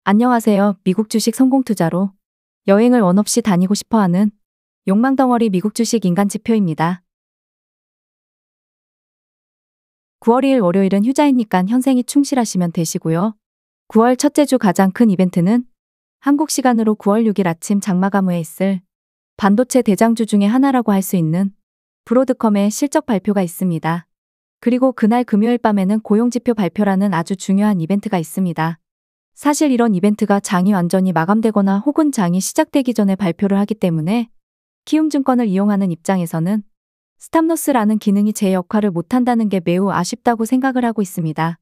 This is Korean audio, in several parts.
안녕하세요. 미국 주식 성공 투자로 여행을 원 없이 다니고 싶어하는 욕망덩어리 미국 주식 인간 지표입니다. 9월 2일 월요일은 휴자이니까 현생이 충실하시면 되시고요. 9월 첫째 주 가장 큰 이벤트는 한국 시간으로 9월 6일 아침 장마감후에 있을 반도체 대장주 중에 하나라고 할 수 있는 브로드컴의 실적 발표가 있습니다. 그리고 그날 금요일 밤에는 고용지표 발표라는 아주 중요한 이벤트가 있습니다. 사실 이런 이벤트가 장이 완전히 마감되거나 혹은 장이 시작되기 전에 발표를 하기 때문에 키움증권을 이용하는 입장에서는 스탑로스라는 기능이 제 역할을 못한다는 게 매우 아쉽다고 생각을 하고 있습니다.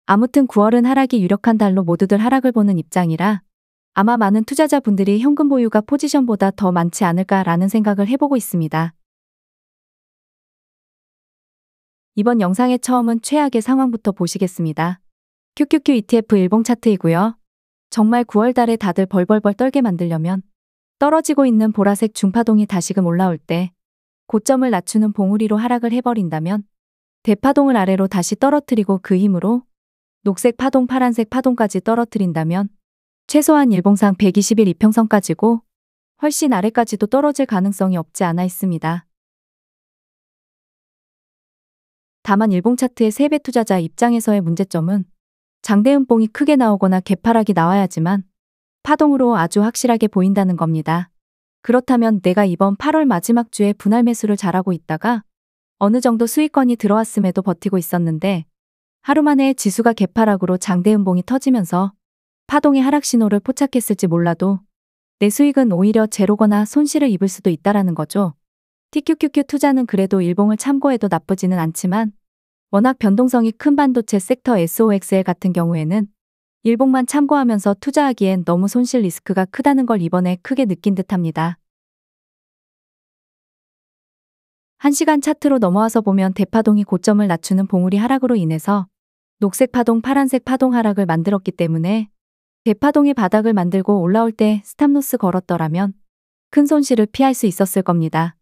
아무튼 9월은 하락이 유력한 달로 모두들 하락을 보는 입장이라 아마 많은 투자자분들이 현금 보유가 포지션보다 더 많지 않을까라는 생각을 해보고 있습니다. 이번 영상의 처음은 최악의 상황부터 보시겠습니다. QQQ ETF 일봉 차트이고요. 정말 9월 달에 다들 벌벌벌 떨게 만들려면 떨어지고 있는 보라색 중파동이 다시금 올라올 때 고점을 낮추는 봉우리로 하락을 해버린다면 대파동을 아래로 다시 떨어뜨리고 그 힘으로 녹색 파동, 파란색 파동까지 떨어뜨린다면 최소한 일봉상 120일 이평선까지고 훨씬 아래까지도 떨어질 가능성이 없지 않아 있습니다. 다만 일봉 차트의 3배 투자자 입장에서의 문제점은 장대음봉이 크게 나오거나 개파락이 나와야지만 파동으로 아주 확실하게 보인다는 겁니다. 그렇다면 내가 이번 8월 마지막 주에 분할 매수를 잘하고 있다가 어느 정도 수익권이 들어왔음에도 버티고 있었는데 하루 만에 지수가 개파락으로 장대음봉이 터지면서 파동의 하락 신호를 포착했을지 몰라도 내 수익은 오히려 제로거나 손실을 입을 수도 있다라는 거죠. TQQQ 투자는 그래도 일봉을 참고해도 나쁘지는 않지만 워낙 변동성이 큰 반도체 섹터 SOXL 같은 경우에는 일봉만 참고하면서 투자하기엔 너무 손실 리스크가 크다는 걸 이번에 크게 느낀 듯합니다. 1시간 차트로 넘어와서 보면 대파동이 고점을 낮추는 봉우리 하락으로 인해서 녹색 파동, 파란색 파동 하락을 만들었기 때문에 대파동이 바닥을 만들고 올라올 때 스탑로스 걸었더라면 큰 손실을 피할 수 있었을 겁니다.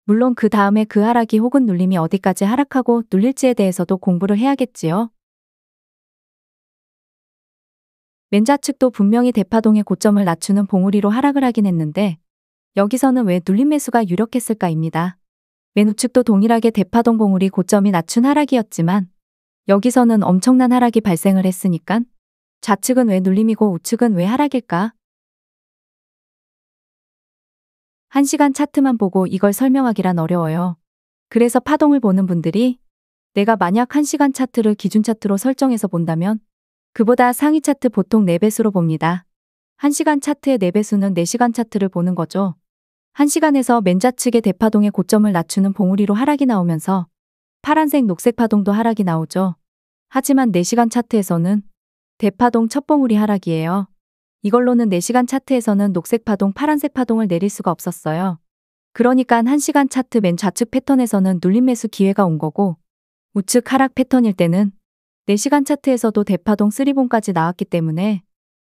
물론 그 다음에 그 하락이 혹은 눌림이 어디까지 하락하고 눌릴지에 대해서도 공부를 해야겠지요. 맨 좌측도 분명히 대파동의 고점을 낮추는 봉우리로 하락을 하긴 했는데 여기서는 왜 눌림 매수가 유력했을까입니다. 맨 우측도 동일하게 대파동 봉우리 고점이 낮춘 하락이었지만 여기서는 엄청난 하락이 발생을 했으니까 좌측은 왜 눌림이고 우측은 왜 하락일까? 1시간 차트만 보고 이걸 설명하기란 어려워요. 그래서 파동을 보는 분들이 내가 만약 1시간 차트를 기준 차트로 설정해서 본다면 그보다 상위 차트 보통 4배수로 봅니다. 1시간 차트의 4배수는 4시간 차트를 보는 거죠. 1시간에서 맨 좌측의 대파동의 고점을 낮추는 봉우리로 하락이 나오면서 파란색 녹색 파동도 하락이 나오죠. 하지만 4시간 차트에서는 대파동 첫 봉우리 하락이에요. 이걸로는 4시간 차트에서는 녹색 파동, 파란색 파동을 내릴 수가 없었어요. 그러니까 1시간 차트 맨 좌측 패턴에서는 눌림 매수 기회가 온 거고 우측 하락 패턴일 때는 4시간 차트에서도 대파동 3봉까지 나왔기 때문에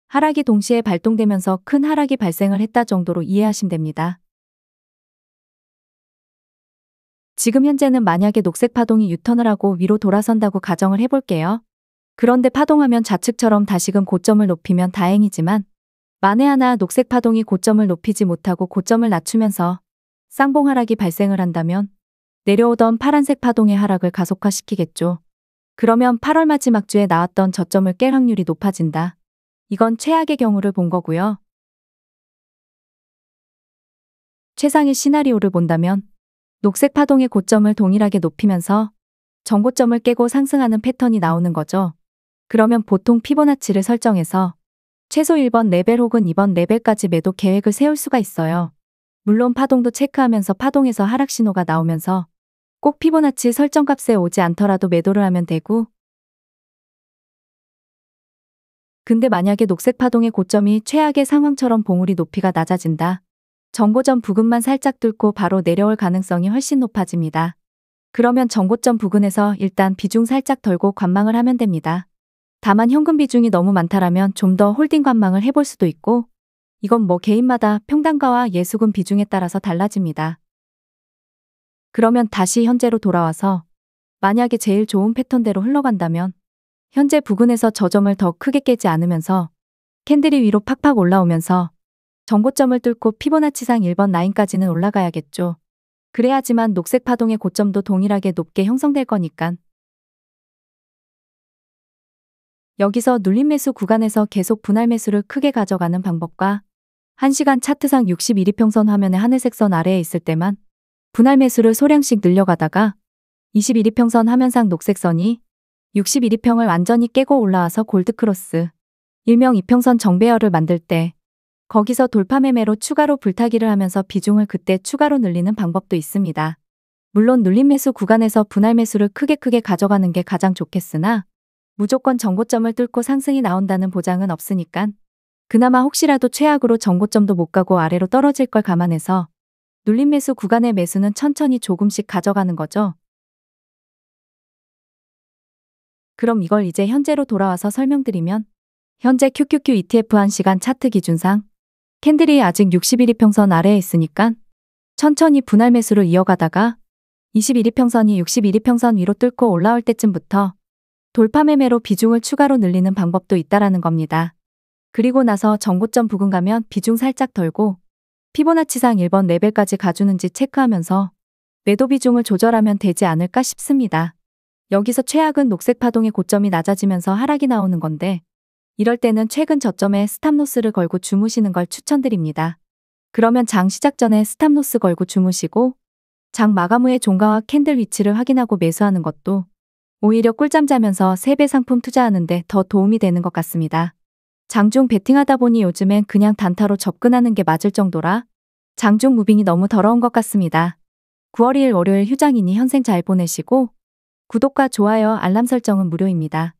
하락이 동시에 발동되면서 큰 하락이 발생을 했다 정도로 이해하시면 됩니다. 지금 현재는 만약에 녹색 파동이 유턴을 하고 위로 돌아선다고 가정을 해볼게요. 그런데 파동하면 좌측처럼 다시금 고점을 높이면 다행이지만 만에 하나 녹색 파동이 고점을 높이지 못하고 고점을 낮추면서 쌍봉 하락이 발생을 한다면 내려오던 파란색 파동의 하락을 가속화시키겠죠. 그러면 8월 마지막 주에 나왔던 저점을 깰 확률이 높아진다. 이건 최악의 경우를 본 거고요. 최상의 시나리오를 본다면 녹색 파동의 고점을 동일하게 높이면서 전고점을 깨고 상승하는 패턴이 나오는 거죠. 그러면 보통 피보나치를 설정해서 최소 1번 레벨 혹은 2번 레벨까지 매도 계획을 세울 수가 있어요. 물론 파동도 체크하면서 파동에서 하락 신호가 나오면서 꼭 피보나치 설정값에 오지 않더라도 매도를 하면 되고 근데 만약에 녹색 파동의 고점이 최악의 상황처럼 봉우리 높이가 낮아진다. 전고점 부근만 살짝 뚫고 바로 내려올 가능성이 훨씬 높아집니다. 그러면 전고점 부근에서 일단 비중 살짝 덜고 관망을 하면 됩니다. 다만 현금 비중이 너무 많다라면 좀 더 홀딩 관망을 해볼 수도 있고 이건 뭐 개인마다 평단가와 예수금 비중에 따라서 달라집니다. 그러면 다시 현재로 돌아와서 만약에 제일 좋은 패턴대로 흘러간다면 현재 부근에서 저점을 더 크게 깨지 않으면서 캔들이 위로 팍팍 올라오면서 전고점을 뚫고 피보나치상 1번 라인까지는 올라가야겠죠. 그래야지만 녹색 파동의 고점도 동일하게 높게 형성될 거니깐. 여기서 눌림 매수 구간에서 계속 분할 매수를 크게 가져가는 방법과 1시간 차트상 61이평선 화면의 하늘색 선 아래에 있을 때만 분할 매수를 소량씩 늘려가다가 21이평선 화면상 녹색 선이 61이평을 완전히 깨고 올라와서 골드크로스, 일명 이평선 정배열을 만들 때 거기서 돌파 매매로 추가로 불타기를 하면서 비중을 그때 추가로 늘리는 방법도 있습니다. 물론 눌림 매수 구간에서 분할 매수를 크게 가져가는 게 가장 좋겠으나 무조건 정고점을 뚫고 상승이 나온다는 보장은 없으니깐 그나마 혹시라도 최악으로 정고점도 못 가고 아래로 떨어질 걸 감안해서 눌림 매수 구간의 매수는 천천히 조금씩 가져가는 거죠. 그럼 이걸 이제 현재로 돌아와서 설명드리면 현재 QQQ ETF 1시간 차트 기준상 캔들이 아직 61이평선 아래에 있으니까 천천히 분할 매수를 이어가다가 21이평선이 61이평선 위로 뚫고 올라올 때쯤부터 돌파 매매로 비중을 추가로 늘리는 방법도 있다라는 겁니다. 그리고 나서 정고점 부근 가면 비중 살짝 덜고 피보나치상 1번 레벨까지 가주는지 체크하면서 매도 비중을 조절하면 되지 않을까 싶습니다. 여기서 최악은 녹색 파동의 고점이 낮아지면서 하락이 나오는 건데 이럴 때는 최근 저점에 스탑로스를 걸고 주무시는 걸 추천드립니다. 그러면 장 시작 전에 스탑로스 걸고 주무시고 장 마감 후에 종가와 캔들 위치를 확인하고 매수하는 것도 오히려 꿀잠 자면서 3배 상품 투자하는데 더 도움이 되는 것 같습니다. 장중 베팅하다 보니 요즘엔 그냥 단타로 접근하는 게 맞을 정도라 장중 무빙이 너무 더러운 것 같습니다. 9월 2일 월요일 휴장이니 현생 잘 보내시고 구독과 좋아요, 알람 설정은 무료입니다.